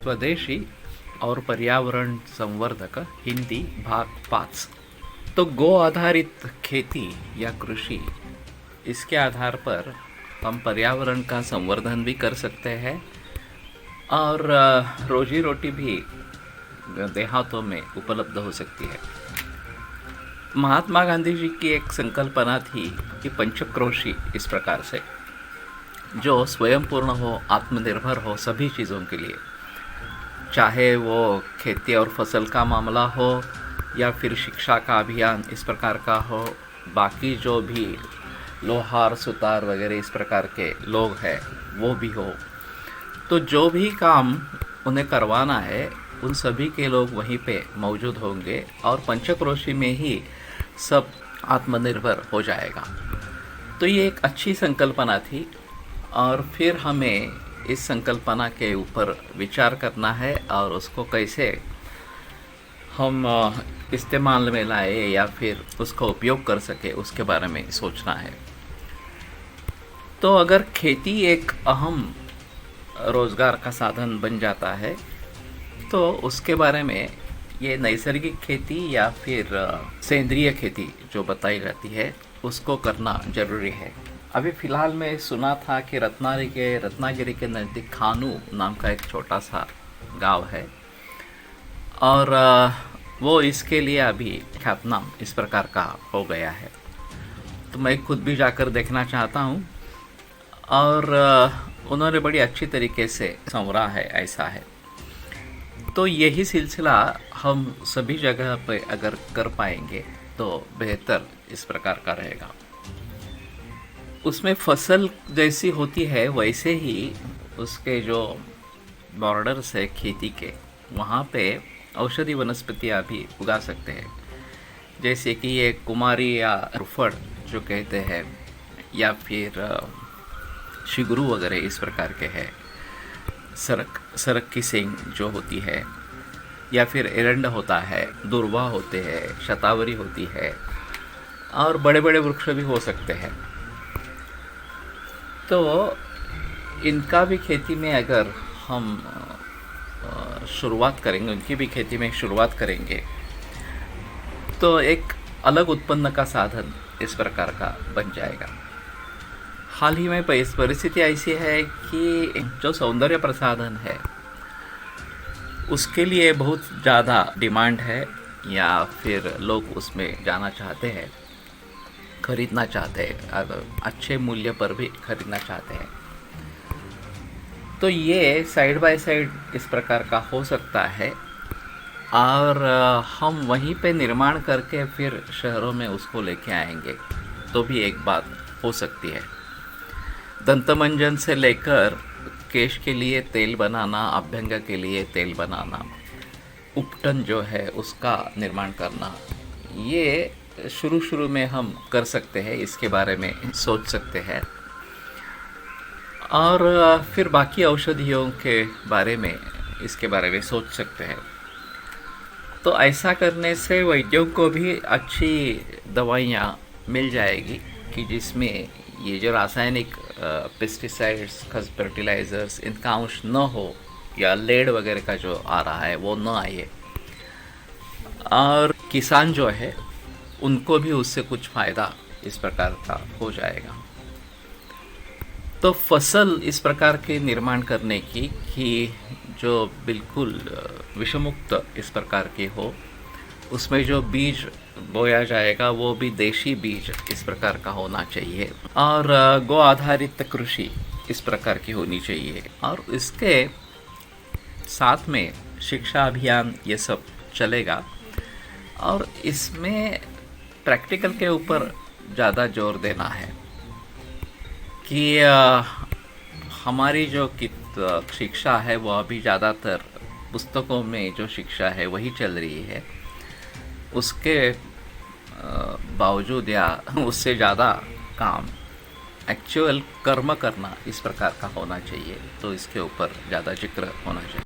स्वदेशी और पर्यावरण संवर्धक हिंदी भाग 5। तो गो आधारित खेती या कृषि, इसके आधार पर हम पर्यावरण का संवर्धन भी कर सकते हैं और रोजी रोटी भी देहातों में उपलब्ध हो सकती है। महात्मा गांधी जी की एक संकल्पना थी कि पंचक्रोशी, इस प्रकार से जो स्वयं पूर्ण हो, आत्मनिर्भर हो सभी चीज़ों के लिए, चाहे वो खेती और फसल का मामला हो या फिर शिक्षा का अभियान इस प्रकार का हो, बाकी जो भी लोहार सुतार वगैरह इस प्रकार के लोग हैं वो भी हो, तो जो भी काम उन्हें करवाना है उन सभी के लोग वहीं पे मौजूद होंगे और पंचक्रोशी में ही सब आत्मनिर्भर हो जाएगा। तो ये एक अच्छी संकल्पना थी और फिर हमें इस संकल्पना के ऊपर विचार करना है और उसको कैसे हम इस्तेमाल में लाए या फिर उसका उपयोग कर सके उसके बारे में सोचना है। तो अगर खेती एक अहम रोज़गार का साधन बन जाता है तो उसके बारे में ये नैसर्गिक खेती या फिर सेंद्रिय खेती जो बताई जाती है उसको करना ज़रूरी है। अभी फ़िलहाल मैं सुना था कि रत्नागिरी के नज़दीक खानू नाम का एक छोटा सा गांव है और वो इसके लिए अभी ख्यातनाम इस प्रकार का हो गया है। तो मैं खुद भी जाकर देखना चाहता हूँ और उन्होंने बड़ी अच्छी तरीके से संवरा है, ऐसा है। तो यही सिलसिला हम सभी जगह पे अगर कर पाएंगे तो बेहतर इस प्रकार का रहेगा। उसमें फसल जैसी होती है वैसे ही उसके जो बॉर्डर्स है खेती के, वहाँ पे औषधि वनस्पतियाँ भी उगा सकते हैं, जैसे कि ये कुमारी या रुफड़ जो कहते हैं या फिर शिगरू वगैरह इस प्रकार के हैं, सरक की सेंग जो होती है या फिर एरंड होता है, दुर्वा होते हैं, शतावरी होती है और बड़े बड़े वृक्ष भी हो सकते हैं। तो इनका भी खेती में अगर हम शुरुआत करेंगे, उनकी भी खेती में शुरुआत करेंगे तो एक अलग उत्पन्न का साधन इस प्रकार का बन जाएगा। हाल ही में परिस्थिति ऐसी है कि जो सौंदर्य प्रसाधन है उसके लिए बहुत ज़्यादा डिमांड है या फिर लोग उसमें जाना चाहते हैं, खरीदना चाहते हैं, अच्छे मूल्य पर भी खरीदना चाहते हैं। तो ये साइड बाय साइड इस प्रकार का हो सकता है और हम वहीं पे निर्माण करके फिर शहरों में उसको लेके आएंगे तो भी एक बात हो सकती है। दंतमंजन से लेकर केश के लिए तेल बनाना, अभ्यंग के लिए तेल बनाना, उपटन जो है उसका निर्माण करना, ये शुरू में हम कर सकते हैं, इसके बारे में सोच सकते हैं और फिर बाकी औषधियों के बारे में इसके बारे में सोच सकते हैं। तो ऐसा करने से वैद्यों को भी अच्छी दवाइयाँ मिल जाएगी कि जिसमें ये जो रासायनिक पेस्टिसाइड्स, फर्टिलाइज़र्स, इनका अंश न हो या लेड वगैरह का जो आ रहा है वो न आए और किसान जो है उनको भी उससे कुछ फ़ायदा इस प्रकार का हो जाएगा। तो फसल इस प्रकार के निर्माण करने की कि जो बिल्कुल विषमुक्त इस प्रकार की हो, उसमें जो बीज बोया जाएगा वो भी देशी बीज इस प्रकार का होना चाहिए और गो आधारित कृषि इस प्रकार की होनी चाहिए और इसके साथ में शिक्षा अभियान ये सब चलेगा और इसमें प्रैक्टिकल के ऊपर ज़्यादा जोर देना है कि हमारी जो शिक्षा है वो अभी ज़्यादातर पुस्तकों में जो शिक्षा है वही चल रही है, उसके बावजूद या उससे ज़्यादा काम एक्चुअल कर्म करना इस प्रकार का होना चाहिए। तो इसके ऊपर ज़्यादा जिक्र होना चाहिए।